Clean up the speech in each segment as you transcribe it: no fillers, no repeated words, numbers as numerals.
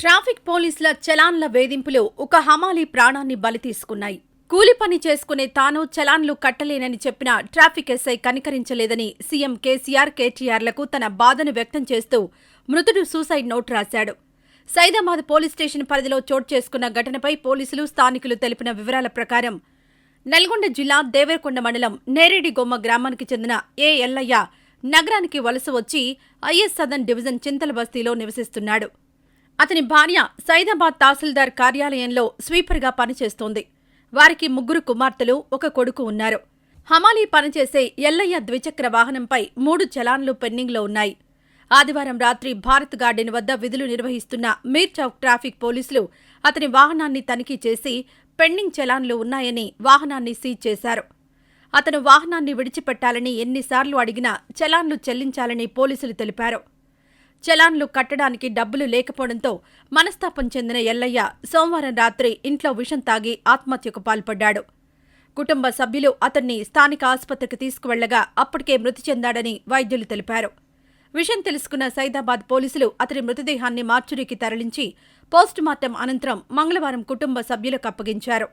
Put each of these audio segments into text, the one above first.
Traffic పోలీసుల చలాన్ల వేధింపులు ఒక హమాలీ ప్రాణాన్ని బలి తీసుకున్నాయి. కూలి పని చేసుకునే తాను చలాన్లు కట్టలేనని చెప్పిన ట్రాఫిక్ ఎస్ఐ కనికరించలేదని సీఎం కేసీఆర్, కేటీఆర్లకు తన బాధను వ్యక్తం చేస్తూ మృతుడు సూసైడ్ నోట్ రాశాడు. సైదాబాద్ పోలీస్ స్టేషన్ పరిధిలో చోటు చేసుకున్న ఘటనపై పోలీసులు, స్థానికులు తెలిపిన వివరాల ప్రకారం నల్గొండ జిల్లా దేవరకొండ మండలం నేరేడిగొమ్మ గ్రామానికి చెందిన ఏ ఎల్లయ్య నగరానికి వలస వచ్చి ఐఎస్ సదన్ డివిజన్ చింతల బస్తీలో నివసిస్తున్నాడు. అతని భార్య సైదాబాద్ తహసీల్దార్ కార్యాలయంలో స్వీపర్గా పనిచేస్తోంది. వారికి 3 కుమార్తెలు, 1 కొడుకు ఉన్నారు. హమాలీ పనిచేసే ఎల్లయ్య ద్విచక్ర వాహనంపై 3 చలాన్లు పెండింగ్లో ఉన్నాయి. ఆదివారం రాత్రి భారత్ గార్డెన్ వద్ద విధులు నిర్వహిస్తున్న మీర్ చౌక్ ట్రాఫిక్ పోలీసులు అతని వాహనాన్ని తనిఖీ చేసి పెండింగ్ చలాన్లు ఉన్నాయని వాహనాన్ని సీజ్ చేశారు. అతను వాహనాన్ని విడిచిపెట్టాలని ఎన్నిసార్లు అడిగినా చలాన్లు చెల్లించాలని పోలీసులు తెలిపారు. చలాన్లు కట్టడానికి డబ్బులు లేకపోవడంతో మనస్తాపం చెందిన ఎల్లయ్య సోమవారం రాత్రి ఇంట్లో విషం తాగి ఆత్మహత్యకు పాల్పడ్డాడు. కుటుంబ సభ్యులు అతన్ని స్థానిక ఆసుపత్రికి తీసుకువెళ్లగా అప్పటికే మృతి చెందాడని వైద్యులు తెలిపారు. విషయం తెలుసుకున్న సైదాబాద్ పోలీసులు అతని మృతదేహాన్ని మార్చురీకి తరలించి పోస్టుమార్టం అనంతరం మంగళవారం కుటుంబ సభ్యులకు అప్పగించారు.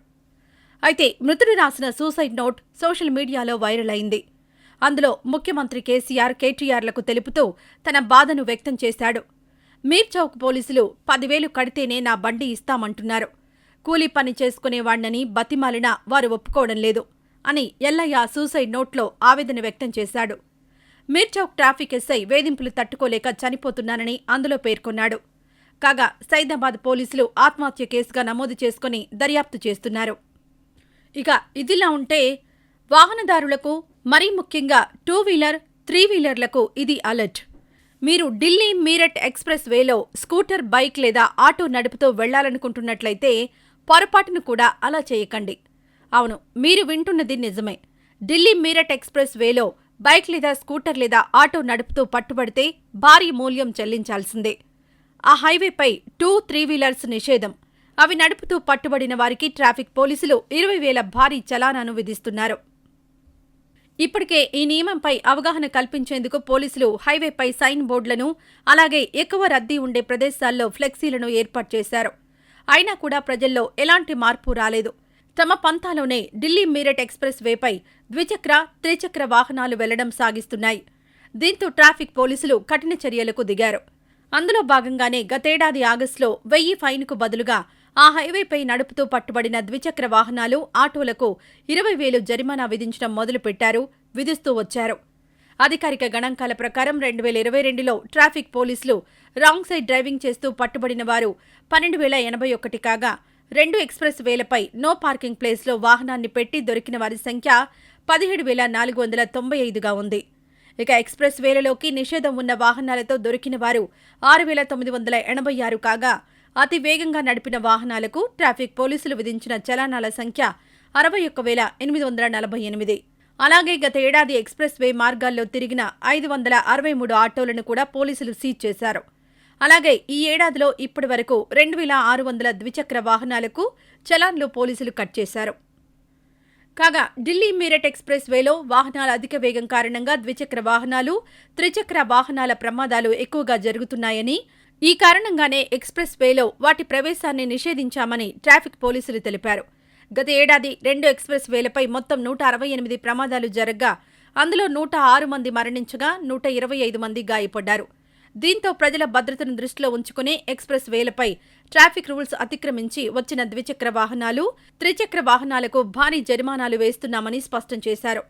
అయితే మృతుడు రాసిన సూసైడ్ నోట్ సోషల్ మీడియాలో వైరల్ అయింది. అందులో ముఖ్యమంత్రి కేసీఆర్, కేటీఆర్లకు తెలుపుతూ తన బాధను వ్యక్తం చేశాడు. మీర్ చౌక్ పోలీసులు 10,000 కడితేనే నా బండి ఇస్తామంటున్నారు. కూలీ పని చేసుకునేవాణ్ణని బతిమాలినా వారు ఒప్పుకోవడం లేదు అని ఎల్లయ్య సూసైడ్ నోట్లో ఆవేదన వ్యక్తం చేశాడు. మీర్ చౌక్ ట్రాఫిక్ ఎస్ఐ వేధింపులు తట్టుకోలేక చనిపోతున్నానని అందులో పేర్కొన్నాడు. కాగా సైదాబాద్ పోలీసులు ఆత్మహత్య కేసుగా నమోదు చేసుకుని దర్యాప్తు చేస్తున్నారు. ఇక ఇదిలా ఉంటే వాహనదారులకు, మరీ ముఖ్యంగా 2 వీలర్, 3 వీలర్లకు ఇది అలర్ట్. మీరు ఢిల్లీ మీరట్ ఎక్స్ప్రెస్ వేలో స్కూటర్, బైక్ లేదా ఆటో నడుపుతూ వెళ్లాలనుకుంటున్నట్లయితే పొరపాటును కూడా అలా చేయకండి. అవును, మీరు వింటున్నది నిజమే. ఢిల్లీ మీరట్ ఎక్స్ప్రెస్ వేలో బైక్ లేదా స్కూటర్ లేదా ఆటో నడుపుతూ పట్టుబడితే భారీ మూల్యం చెల్లించాల్సిందే. ఆ హైవేపై 2, 3 వీలర్స్ నిషేధం. అవి నడుపుతూ పట్టుబడిన వారికి ట్రాఫిక్ పోలీసులు 20,000 భారీ చలానాను విధిస్తున్నారు. ఇప్పటికే ఈ నియమంపై అవగాహన కల్పించేందుకు పోలీసులు హైవేపై సైన్ బోర్డులను, అలాగే ఎక్కువ రద్దీ ఉండే ప్రదేశాల్లో ఫ్లెక్సీలను ఏర్పాటు చేశారు. అయినా కూడా ప్రజల్లో ఎలాంటి మార్పు రాలేదు. తమ పంతాలోనే ఢిల్లీ మీరట్ ఎక్స్ప్రెస్ వేపై ద్విచక్ర, త్రిచక్ర వాహనాలు వెళ్లడం సాగిస్తున్నాయి. దీంతో ట్రాఫిక్ పోలీసులు కఠిన చర్యలకు దిగారు. అందులో భాగంగానే గతేడాది ఆగస్టులో 1000 ఫైన్కు బదులుగా ఆ హైవేపై నడుపుతూ పట్టుబడిన ద్విచక్ర వాహనాలు, ఆటోలకు 20,000 జరిమానా విధించడం మొదలుపెట్టారు, విధిస్తూ వచ్చారు. అధికారిక గణాంకాల ప్రకారం 2022లో ట్రాఫిక్ పోలీసులు రాంగ్ సైడ్ డ్రైవింగ్ చేస్తూ పట్టుబడిన వారు 12,081 కాగా 2 ఎక్స్ప్రెస్ వేలపై నో పార్కింగ్ ప్లేస్లో వాహనాన్ని పెట్టి దొరికిన వారి సంఖ్య 17,495గా ఉంది. ఇక ఎక్స్ప్రెస్ వేలలోకి నిషేధం ఉన్న వాహనాలతో దొరికిన వారు 6,986 కాగా అతి వేగంగా నడిపిన వాహనాలకు ట్రాఫిక్ పోలీసులు విధించిన చలానాల సంఖ్య 61,848. అలాగే గత ఏడాది ఎక్స్ప్రెస్ వే మార్గాల్లో తిరిగిన 563 ఆటోలను కూడా పోలీసులు సీజ్ చేశారు. అలాగే ఈ ఏడాదిలో ఇప్పటి వరకు 2,600 ద్విచక్ర వాహనాలకు చలాన్లు పోలీసులు కట్ చేశారు. కాగా ఢిల్లీ మీరట్ ఎక్స్ప్రెస్ వేలో వాహనాల అధిక వేగం కారణంగా ద్విచక్ర వాహనాలు, త్రిచక్ర వాహనాల ప్రమాదాలు ఎక్కువగా జరుగుతున్నాయని, ఈ కారణంగానే ఎక్స్ప్రెస్ వేలో వాటి ప్రవేశాన్ని నిషేధించామని ట్రాఫిక్ పోలీసులు తెలిపారు. గత ఏడాది 2 ఎక్స్ప్రెస్ వేలపై మొత్తం 168 ప్రమాదాలు జరగ్గా అందులో 106 మంది మరణించగా 125 మంది గాయపడ్డారు. దీంతో ప్రజల భద్రతను దృష్టిలో ఉంచుకుని ఎక్స్ప్రెస్ వేలపై ట్రాఫిక్ రూల్స్ అతిక్రమించి వచ్చిన ద్విచక్ర వాహనాలు, త్రిచక్ర వాహనాలకు భారీ జరిమానాలు వేస్తున్నామని స్పష్టం చేశారు.